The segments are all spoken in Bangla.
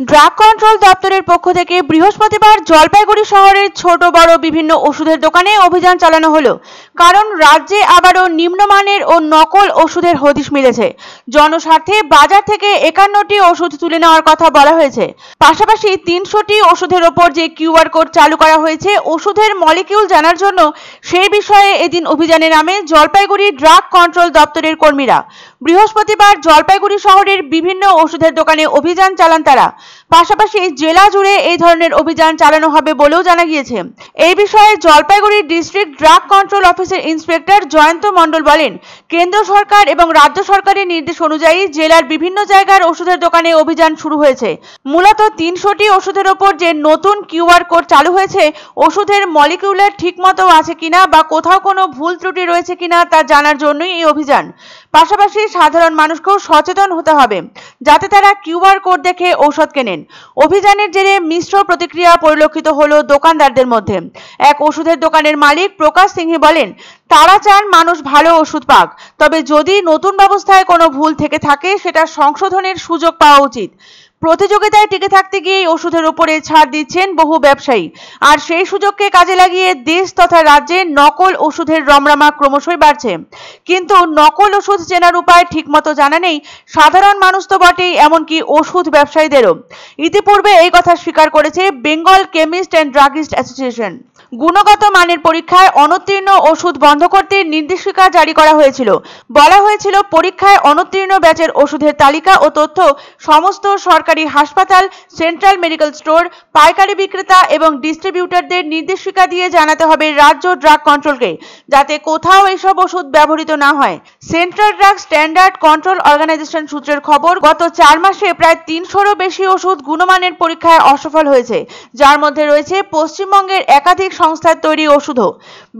ড্রাগ কন্ট্রোল দপ্তরের পক্ষ থেকে বৃহস্পতিবার জলপাইগুড়ি শহরের ছোট বড় বিভিন্ন ওষুধের দোকানে অভিযান চালানো হলো। কারণ রাজ্যে আবারও নিম্নমানের ও নকল ওষুধের হদিশ মিলেছে। জনস্বার্থে বাজার থেকে 51টি ওষুধ তুলে নেওয়ার কথা বলা হয়েছে। পাশাপাশি 300টি ওষুধের ওপর যে কিউআর কোড চালু করা হয়েছে ওষুধের মলিকিউল জানার জন্য, সেই বিষয়ে এদিন অভিযানে নামে জলপাইগুড়ি ড্রাগ কন্ট্রোল দপ্তরের কর্মীরা। বৃহস্পতিবার জলপাইগুড়ি শহরের বিভিন্ন ওষুধের দোকানে অভিযান চালান তারা। পাশাপাশি জেলা জুড়ে এই ধরনের অভিযান চালানো হবে বলেও জানা গিয়েছে। এই বিষয়ে জলপাইগুড়ি ডিস্ট্রিক্ট ড্রাগ কন্ট্রোল অফিসের ইন্সপেক্টর জয়ন্ত মণ্ডল বলেন, কেন্দ্র সরকার এবং রাজ্য সরকারের নির্দেশ অনুযায়ী জেলার বিভিন্ন জায়গার ওষুধের দোকানে অভিযান শুরু হয়েছে। মূলত 300টি ওষুধের ওপর যে নতুন কিউআর কোড চালু হয়েছে, ওষুধের মলিকিউলার ঠিকমতো আছে কিনা বা কোথাও কোনো ভুল ত্রুটি রয়েছে কিনা তা জানার জন্যই এই অভিযান। পাশাপাশি সাধারণ মানুষকেও সচেতন হতে হবে যাতে তারা কিউআর কোড দেখে ঔষধ কেনেন। অভিযানের জেরে মিশ্র প্রতিক্রিয়া পরিলক্ষিত হলো দোকানদারদের মধ্যে। এক ওষুধের দোকানের মালিক প্রকাশ সিংহি বলেন, তারা চান মানুষ ভালো ওষুধ পাক, তবে যদি নতুন ব্যবস্থায় কোনো ভুল থেকে থাকে সেটা সংশোধনের সুযোগ পাওয়া উচিত। প্রতিযোগিতায় টিকে থাকতে গিয়ে ওষুধের উপরে ছাড় দিচ্ছেন বহু ব্যবসায়ী, আর সেই সুযোগকে কাজে লাগিয়ে দেশ তথা রাজ্যে নকল ওষুধের রমরমা ক্রমশই বাড়ছে। কিন্তু নকল ওষুধ চেনার উপায় ঠিকমতো জানা নেই সাধারণ মানুষ তো বটেই, এমনকি ওষুধ ব্যবসায়ীদেরও। ইতিপূর্বে এই কথা স্বীকার করেছে Bengal chemist and druggist association. গুণগত মানের পরীক্ষায় অনুত্তীর্ণ ওষুধ বন্ধ করতে নির্দেশিকা জারি করা হয়েছিল। বলা হয়েছিল, পরীক্ষায় অনুত্তীর্ণ ব্যাচের ওষুধের তালিকা ও তথ্য সমস্ত সরকারি হাসপাতাল, সেন্ট্রাল মেডিকেল স্টোর, পাইকারি বিক্রেতা এবং ডিস্ট্রিবিউটরদের নির্দেশিকা দিয়ে জানাতে হবে রাজ্য ড্রাগ কন্ট্রোলকে, যাতে কোথাও এইসব ওষুধ ব্যবহৃত না হয়। Central drug standard control organization সূত্রের খবর, গত 4 মাসে প্রায় 300রও বেশি ওষুধ গুণমানের পরীক্ষায় অসফল হয়েছে, যার মধ্যে রয়েছে পশ্চিমবঙ্গের একাধিক সংস্থার তৈরি ওষুধও।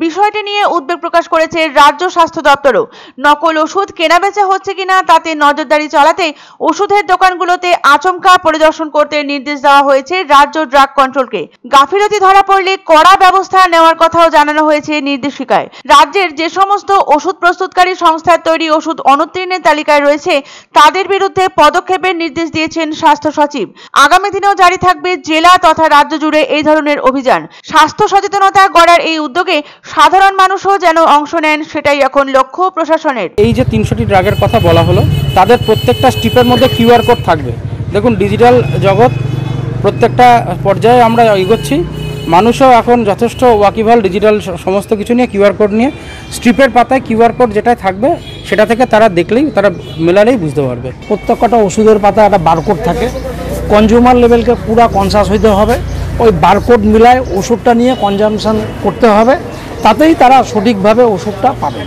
বিষয়টি নিয়ে উদ্বেগ প্রকাশ করেছে রাজ্য স্বাস্থ্য দপ্তরও। নকল ওষুধ কেনাবেচা হচ্ছে কিনা তাতে নজরদারি চালাতে ওষুধের দোকানগুলোতে আচমকা পরিদর্শন করতে নির্দেশ দেওয়া হয়েছে রাজ্য ড্রাগ কন্ট্রোলকে। গাফিলতি ধরা পড়লে কড়া ব্যবস্থা নেওয়ার কথাও জানানো হয়েছে নির্দেশিকায়। রাজ্যের যে সমস্ত ওষুধ প্রস্তুতকারী সংস্থার তৈরি ওষুধ অনুত্তীর্ণের তালিকায় রয়েছে তাদের বিরুদ্ধে পদক্ষেপের নির্দেশ দিয়েছেন স্বাস্থ্য সচিব। আগামী দিনেও জারি থাকবে জেলা তথা রাজ্য জুড়ে এই ধরনের অভিযান। স্বাস্থ্য সচেতনতা গড়ার এই উদ্যোগে সাধারণ মানুষও যেন অংশ নেন, সেটাই এখন লক্ষ্য প্রশাসনের। এই যে 300টি ড্রাগের কথা বলা হলো, তাদের প্রত্যেকটা স্টিপের মধ্যে কিউআর কোড থাকবে। দেখুন, ডিজিটাল জগৎ প্রত্যেকটা পর্যায়ে আমরা এগোচ্ছি। মানুষও এখন যথেষ্ট ওয়াকিবহাল ডিজিটাল সমস্ত কিছু নিয়ে, কিউআর কোড নিয়ে। স্ট্রিপের পাতায় কিউআর কোড যেটা থাকবে সেটা থেকে তারা দেখলেই, তারা মেলালেই বুঝতে পারবে। প্রত্যেকটা ওষুধের পাতায় একটা বারকোড থাকে। কনজিউমার লেভেলকে পুরো কনসাস হইতে হবে, ওই বারকোড মিলায় ওষুধটা নিয়ে কনজামশন করতে হবে, তাতেই তারা সঠিকভাবে ওষুধটা পাবে।